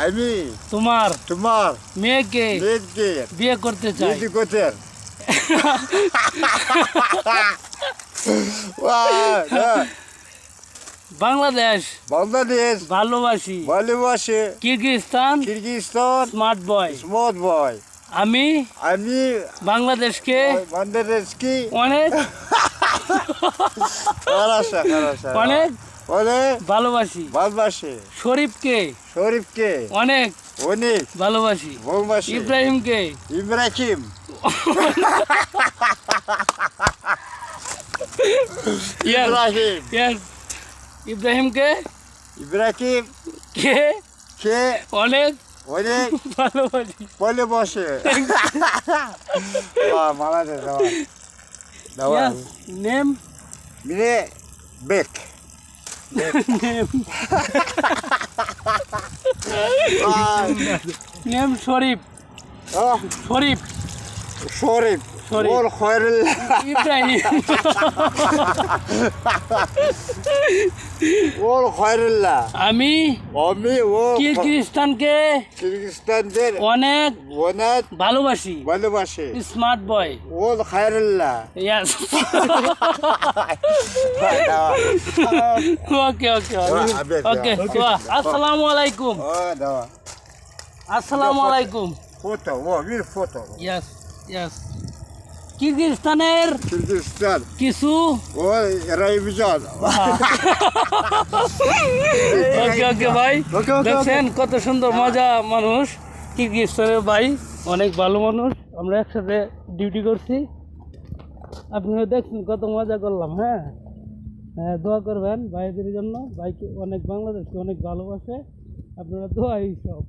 আমি তোমার তোমার মেয়েকে মেয়েকে বিয়ে করতে চাই। বিয়ে করতে বাংলাদেশ বাংলাদেশ ভালোবাসি। ভালোবাসে Kyrgyzstan Kyrgyzstan smart boy. Smart boy. আমি আমি বাংলাদেশকে বাংলাদেশকে অনেক অনেক অনেক ভালোবাসি। ভালোবাসে। শরীফকে শরীফকে অনেক অনেক ভালোবাসি। ভালোবাসে। ইব্রাহিমকে ইব্রাহিম ইব্রাহিম Yes. ইব্রাহিমকে ইব্রাহিম কে কে অনেক অনেক ভালোবাসি। ভালোবাসে। বাংলাদেশ Yes. Name মিনে বেক name শরীফ শরীফ শরীফ শরীফ। ওর খয়রুল্লাহ ইব্রাহিম ওর খয়রুল্লাহ আমি আমি ও কিরগিজস্তানকে কিরগিজস্তানদের অনেক অনেক ভালোবাসি। ভালোবাসে। Smart boy. ওর খয়রুল্লাহ Yes. ওকে ওকে ওকে আসসালামু আলাইকুম। আসসালামু আলাইকুম। ফটো ও মির ফটো Yes. Yes. কিরগিজস্তানের কিরগিজস্তান কিছু ও রাইবিজান ওকে ওকে ভাই দেখছেন কত সুন্দর মজা মানুষ কিরগিজস্তানের ভাই অনেক ভালো মানুষ। আমরা একসাথে ডিউটি করছি। আপনিও দেখছেন কত মজা করলাম। হ্যাঁ দোয়া করবেন ভাইদের জন্য। ভাইকে অনেক বাংলাদেশকে অনেক ভালোবাসে। আপনারা দোয়াই সব।